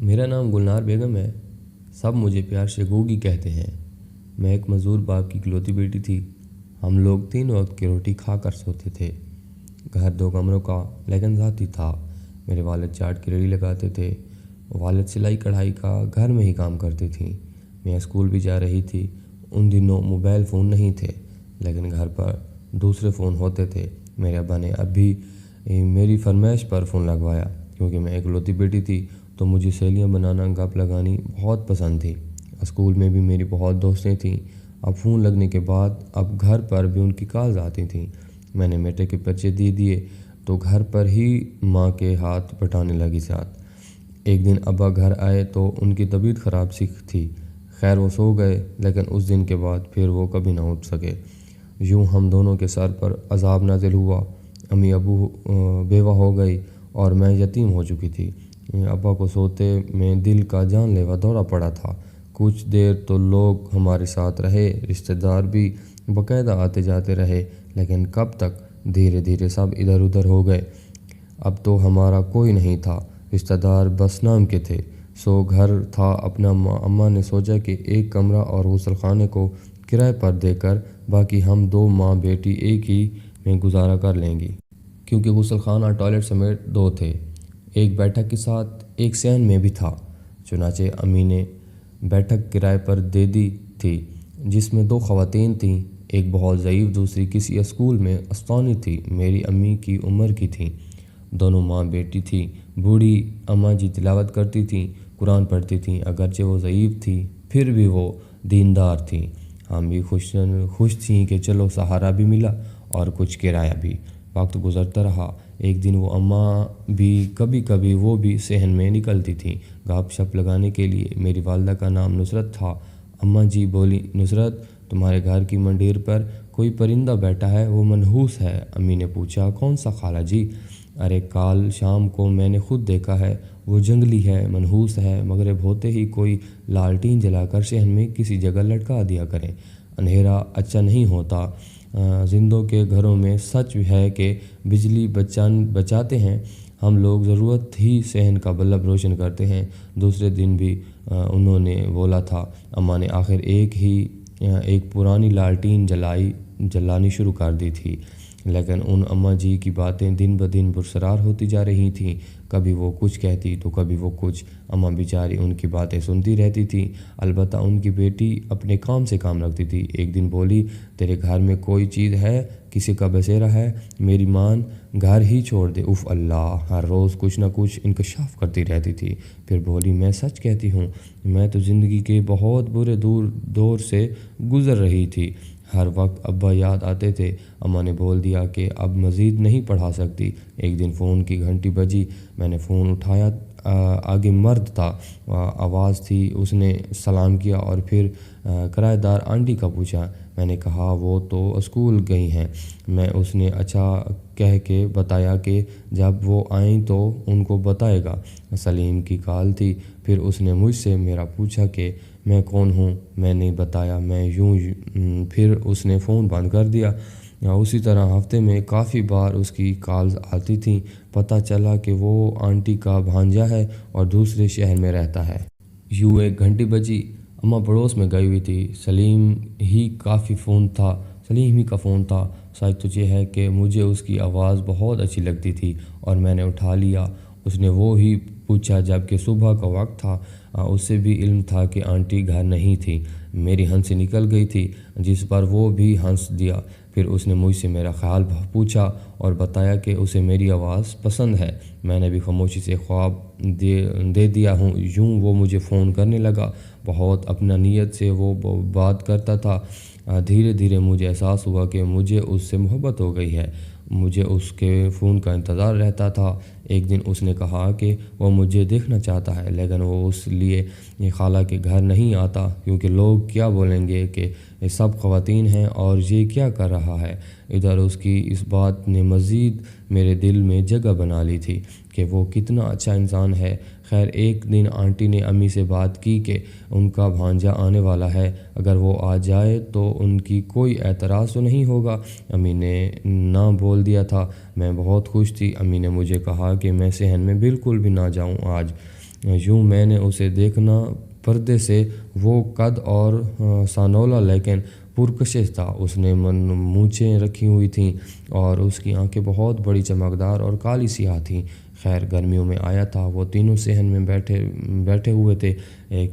میرا نام گلنار بیگم ہے۔ سب مجھے پیار سے گوگی کہتے ہیں۔ میں ایک مزدور باپ کی اکلوتی بیٹی تھی۔ ہم لوگ 3 وقت کی روٹی کھا کر سوتے تھے۔ گھر 2 کمروں کا لیکن ذاتی تھا۔ میرے والد چاٹ کی ریڑھی لگاتے تھے، والد سلائی کڑھائی کا گھر میں ہی کام کرتی تھیں۔ میں اسکول بھی جا رہی تھی۔ ان دنوں موبائل فون نہیں تھے، لیکن گھر پر دوسرے فون ہوتے تھے۔ میرے ابا نے اب بھی میری فرمائش پر فون لگوایا، کیونکہ میں اکلوتی بیٹی تھی تو مجھے سہیلیاں بنانا، گپ لگانی بہت پسند تھی۔ اسکول میں بھی میری بہت دوستیں تھیں۔ اب فون لگنے کے بعد اب گھر پر بھی ان کی کالز آتی تھیں۔ میں نے میٹرک کے پرچے دے دیے تو گھر پر ہی ماں کے ہاتھ بٹانے لگی ساتھ۔ ایک دن ابا گھر آئے تو ان کی طبیعت خراب سی تھی۔ خیر وہ سو گئے، لیکن اس دن کے بعد پھر وہ کبھی نہ اٹھ سکے۔ یوں ہم دونوں کے سر پر عذاب نازل ہوا۔ امی ابو بیوہ ہو گئی اور میں یتیم ہو چکی تھی۔ ابا کو سوتے میں دل کا جان لیوا دورہ پڑا تھا۔ کچھ دیر تو لوگ ہمارے ساتھ رہے، رشتہ دار بھی باقاعدہ آتے جاتے رہے، لیکن کب تک؟ دھیرے دھیرے سب ادھر ادھر ہو گئے۔ اب تو ہمارا کوئی نہیں تھا، رشتہ دار بس نام کے تھے۔ سو گھر تھا اپنا۔ اماں نے سوچا کہ ایک کمرہ اور غسل خانے کو کرائے پر دے کر باقی ہم 2 ماں بیٹی ایک ہی میں گزارا کر لیں گی، کیونکہ غسل خانہ ٹوائلٹ سمیت 2 تھے۔ ایک بیٹھک کے ساتھ ایک صحن میں بھی تھا۔ چنانچہ امی نے بیٹھک کرائے پر دے دی تھی، جس میں 2 خواتین تھیں، ایک بہت ضعیف، دوسری کسی اسکول میں استانی تھی، میری امی کی عمر کی تھیں۔ دونوں ماں بیٹی تھیں۔ بوڑھی اماں جی تلاوت کرتی تھیں، قرآن پڑھتی تھیں، اگرچہ وہ ضعیف تھیں پھر بھی وہ دیندار تھیں۔ ہم بھی خوش تھیں کہ چلو سہارا بھی ملا اور کچھ کرایہ بھی۔ وقت گزرتا رہا۔ ایک دن وہ اماں بھی کبھی کبھی وہ بھی صحن میں نکلتی تھیں گپ شپ لگانے کے لیے۔ میری والدہ کا نام نصرت تھا۔ اماں جی بولی، نصرت، تمہارے گھر کی منڈیر پر کوئی پرندہ بیٹھا ہے، وہ منحوس ہے۔ امی نے پوچھا، کون سا خالہ جی؟ ارے کال شام کو میں نے خود دیکھا ہے، وہ جنگلی ہے، منحوس ہے، مغرب ہوتے ہی کوئی لالٹین جلا کر صحن میں کسی جگہ لٹکا دیا کریں، اندھیرا اچھا نہیں ہوتا۔ زندوں کے گھروں میں سچ ہے کہ بجلی بچاتے ہیں، ہم لوگ ضرورت ہی صحن کا بلب روشن کرتے ہیں۔ دوسرے دن بھی انہوں نے بولا تھا۔ اماں نے آخر ایک پرانی لالٹین جلانی شروع کر دی تھی، لیکن ان اماں جی کی باتیں دن بدن پرسرار ہوتی جا رہی تھیں۔ کبھی وہ کچھ کہتی تو کبھی وہ کچھ۔ اماں بیچاری ان کی باتیں سنتی رہتی تھیں۔ البتہ ان کی بیٹی اپنے کام سے کام رکھتی تھی۔ ایک دن بولی، تیرے گھر میں کوئی چیز ہے؟ کسی کا بسیرا ہے؟ میری ماں گھر ہی چھوڑ دے۔ اف اللہ! ہر روز کچھ نہ کچھ انکشاف کرتی رہتی تھی۔ پھر بولی، میں سچ کہتی ہوں، میں تو زندگی کے بہت برے دور سے گزر رہی تھی۔ ہر وقت ابا یاد آتے تھے۔ اماں نے بول دیا کہ اب مزید نہیں پڑھا سکتی۔ ایک دن فون کی گھنٹی بجی۔ میں نے فون اٹھایا۔ آگے مرد تھا، آواز تھی۔ اس نے سلام کیا اور پھر کرایہ دار آنٹی کا پوچھا۔ میں نے کہا وہ تو اسکول گئی ہیں۔ اس نے اچھا کہہ کے بتایا کہ جب وہ آئیں تو ان کو بتائے گا۔ سلیم کی کال تھی۔ پھر اس نے مجھ سے میرا پوچھا کہ میں کون ہوں۔ میں نے بتایا، پھر اس نے فون بند کر دیا۔ اسی طرح ہفتے میں کافی بار اس کی کالز آتی تھیں۔ پتہ چلا کہ وہ آنٹی کا بھانجا ہے اور دوسرے شہر میں رہتا ہے۔ یوں 1 گھنٹی بجی۔ اماں پڑوس میں گئی ہوئی تھی۔ سلیم ہی کا فون تھا۔ سچ تو یہ ہے کہ مجھے اس کی آواز بہت اچھی لگتی تھی اور میں نے اٹھا لیا۔ اس نے وہ ہی پوچھا جبکہ صبح کا وقت تھا۔ اسے بھی علم تھا کہ آنٹی گھر نہیں تھی۔ میری ہنسی نکل گئی تھی، جس پر وہ بھی ہنس دیا۔ پھر اس نے مجھ سے میرا خیال پوچھا اور بتایا کہ اسے میری آواز پسند ہے۔ میں نے بھی خاموشی سے جواب دے دیا ہوں۔ یوں وہ مجھے فون کرنے لگا۔ بہت اپنا نیت سے وہ بات کرتا تھا۔ دھیرے دھیرے مجھے احساس ہوا کہ مجھے اس سے محبت ہو گئی ہے۔ مجھے اس کے فون کا انتظار رہتا تھا۔ ایک دن اس نے کہا کہ وہ مجھے دیکھنا چاہتا ہے، لیکن وہ اس لیے خالہ کے گھر نہیں آتا کیونکہ لوگ کیا بولیں گے کہ یہ سب خواتین ہیں اور یہ کیا کر رہا ہے۔ ادھر اس کی اس بات نے مزید میرے دل میں جگہ بنا لی تھی کہ وہ کتنا اچھا انسان ہے۔ خیر ایک دن آنٹی نے امی سے بات کی کہ ان کا بھانجا آنے والا ہے، اگر وہ آ جائے تو ان کی کوئی اعتراض تو نہیں ہوگا۔ امی نے نہ بول دیا تھا۔ میں بہت خوش تھی۔ امی نے مجھے کہا کہ میں صحن میں بالکل بھی نہ جاؤں آج۔ یوں میں نے اسے دیکھنا پردے سے۔ وہ قد اور سانولا لیکن پرکشش تھا۔ اس نے مونچھیں رکھی ہوئی تھیں اور اس کی آنکھیں بہت بڑی، چمکدار اور کالی سیاہ تھیں۔ خیر گرمیوں میں آیا تھا۔ وہ تینوں صحن میں بیٹھے ہوئے تھے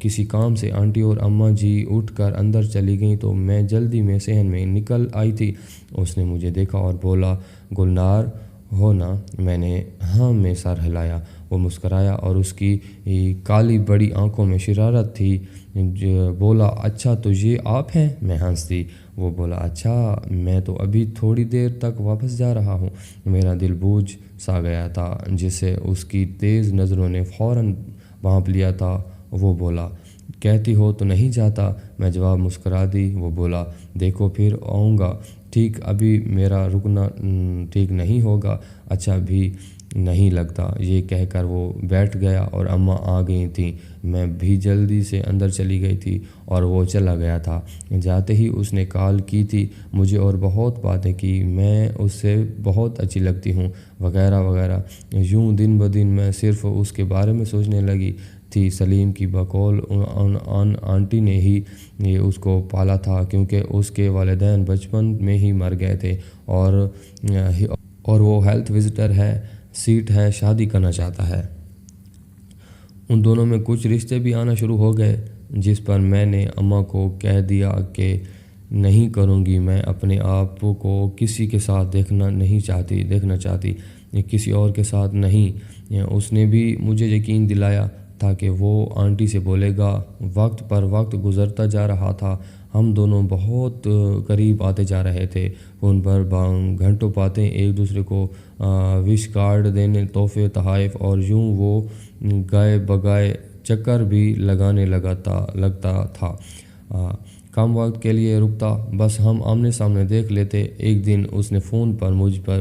کسی کام سے۔ آنٹی اور اماں جی اٹھ کر اندر چلی گئیں تو میں جلدی میں صحن میں نکل آئی تھی۔ اس نے مجھے دیکھا اور بولا، گلنار ہو نا؟ میں نے ہاں میں سر ہلایا۔ وہ مسکرایا اور اس کی کالی بڑی آنکھوں میں شرارت تھی۔ بولا، اچھا تو یہ آپ ہیں؟ میں ہنس دی۔ وہ بولا، اچھا میں تو ابھی تھوڑی دیر تک واپس جا رہا ہوں۔ میرا دل بوجھ سا گیا تھا جسے اس کی تیز نظروں نے فوراً بھانپ لیا تھا۔ وہ بولا، کہتی ہو تو نہیں جاتا؟ میں جواب مسکرا دی۔ وہ بولا، دیکھو پھر آؤں گا، ٹھیک ابھی میرا رکنا ٹھیک نہیں ہوگا، اچھا بھی نہیں لگتا۔ یہ کہہ کر وہ بیٹھ گیا اور اماں آ گئی تھیں۔ میں بھی جلدی سے اندر چلی گئی تھی اور وہ چلا گیا تھا۔ جاتے ہی اس نے کال کی تھی مجھے اور بہت باتیں کی، میں اس سے بہت اچھی لگتی ہوں وغیرہ وغیرہ۔ یوں دن بدن میں صرف اس کے بارے میں سوچنے لگی تھی۔ سلیم کی بقول آنٹی نے ہی اس کو پالا تھا کیونکہ اس کے والدین بچپن میں ہی مر گئے تھے اور وہ ہیلتھ وزٹر ہے، سیٹ ہے، شادی کرنا چاہتا ہے۔ ان دونوں میں کچھ رشتے بھی آنا شروع ہو گئے، جس پر میں نے اماں کو کہہ دیا کہ نہیں کروں گی۔ میں اپنے آپ کو کسی کے ساتھ دیکھنا چاہتی، کسی اور کے ساتھ نہیں۔ اس نے بھی مجھے یقین دلایا تھا کہ وہ آنٹی سے بولے گا۔ وقت پر وقت گزرتا جا رہا تھا۔ ہم دونوں بہت قریب آتے جا رہے تھے۔ فون پر گھنٹوں باتیں، ایک دوسرے کو وش کارڈ دینے، تحفے، تحائف، اور یوں وہ گائے بگائے چکر بھی لگانے لگتا تھا۔ کم وقت کے لیے رکتا، بس ہم آمنے سامنے دیکھ لیتے۔ ایک دن اس نے فون پر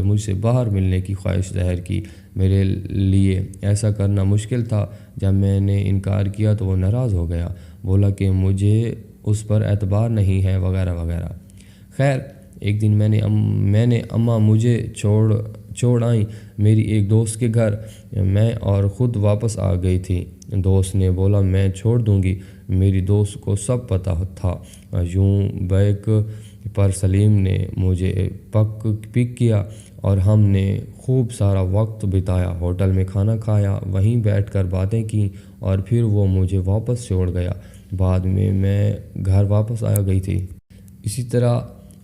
مجھ سے باہر ملنے کی خواہش ظاہر کی۔ میرے لیے ایسا کرنا مشکل تھا۔ جب میں نے انکار کیا تو وہ ناراض ہو گیا، بولا کہ مجھے اس پر اعتبار نہیں ہے وغیرہ وغیرہ۔ خیر ایک دن میں نے اماں مجھے چھوڑ آئیں میری ایک دوست کے گھر۔ میں اور خود واپس آ گئی تھی۔ دوست نے بولا میں چھوڑ دوں گی۔ میری دوست کو سب پتہ تھا۔ یوں بیک پر سلیم نے مجھے پک کیا اور ہم نے خوب سارا وقت بتایا، ہوٹل میں کھانا کھایا، وہیں بیٹھ کر باتیں کیں اور پھر وہ مجھے واپس چھوڑ گیا۔ بعد میں گھر واپس آ گئی تھی۔ اسی طرح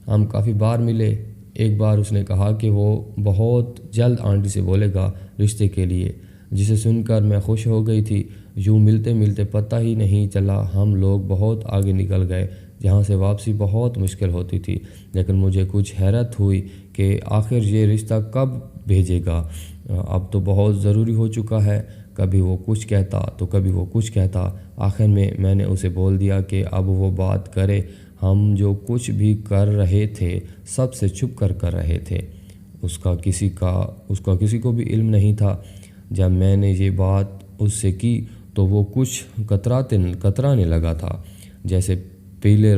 ہم کافی بار ملے۔ ایک بار اس نے کہا کہ وہ بہت جلد آنٹی سے بولے گا رشتے کے لیے، جسے سن کر میں خوش ہو گئی تھی۔ یوں ملتے ملتے پتہ ہی نہیں چلا ہم لوگ بہت آگے نکل گئے، جہاں سے واپسی بہت مشکل ہوتی تھی۔ لیکن مجھے کچھ حیرت ہوئی کہ آخر یہ رشتہ کب بھیجے گا؟ اب تو بہت ضروری ہو چکا ہے۔ کبھی وہ کچھ کہتا تو کبھی وہ کچھ کہتا۔ آخر میں نے اسے بول دیا کہ اب وہ بات کرے۔ ہم جو کچھ بھی کر رہے تھے سب سے چھپ کر رہے تھے۔ اس کا کسی کو بھی علم نہیں تھا۔ جب میں نے یہ بات اس سے کی تو وہ کچھ کترانے لگا تھا، جیسے پہلے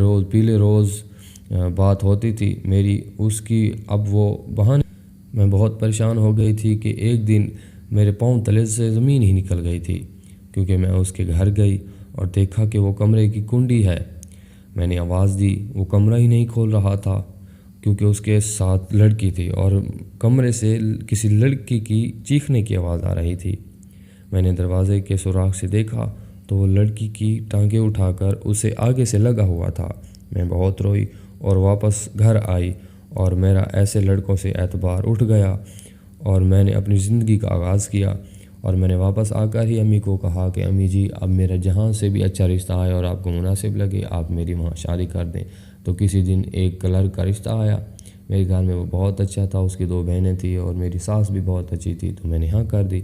روز بات ہوتی تھی میری اس کی، اب وہ بہانے۔ میں بہت پریشان ہو گئی تھی کہ ایک دن میرے پاؤں تلے سے زمین ہی نکل گئی تھی، کیونکہ میں اس کے گھر گئی اور دیکھا کہ وہ کمرے کی کنڈی ہے۔ میں نے آواز دی، وہ کمرہ ہی نہیں کھول رہا تھا، کیونکہ اس کے ساتھ لڑکی تھی اور کمرے سے کسی لڑکی کی چیخنے کی آواز آ رہی تھی۔ میں نے دروازے کے سوراخ سے دیکھا تو وہ لڑکی کی ٹانگیں اٹھا کر اسے آگے سے لگا ہوا تھا۔ میں بہت روئی اور واپس گھر آئی اور میرا ایسے لڑکوں سے اعتبار اٹھ گیا اور میں نے اپنی زندگی کا آغاز کیا۔ اور میں نے واپس آ کر ہی امی کو کہا کہ امی جی اب میرا جہاں سے بھی اچھا رشتہ آئے اور آپ کو مناسب لگے آپ میری وہاں شادی کر دیں۔ تو کسی دن ایک کلر کا رشتہ آیا میرے گھر میں، وہ بہت اچھا تھا، اس کی 2 بہنیں تھیں اور میری ساس بھی بہت اچھی تھی، تو میں نے ہاں کر دی۔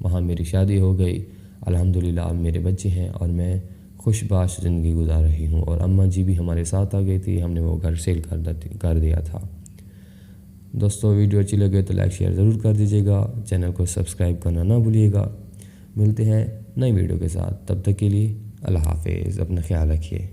وہاں میری شادی ہو گئی، الحمدللہ اب میرے بچے ہیں اور میں خوش باش زندگی گزار رہی ہوں۔ اور اماں جی بھی ہمارے ساتھ آ گئی تھی، ہم نے وہ گھر سیل کر دیا تھا۔ دوستو ویڈیو اچھی لگے تو لائک شیئر ضرور کر دیجیے گا، چینل کو سبسکرائب کرنا نہ بھولیے گا۔ ملتے ہیں نئی ویڈیو کے ساتھ، تب تک کے لیے اللہ حافظ، اپنا خیال رکھیے۔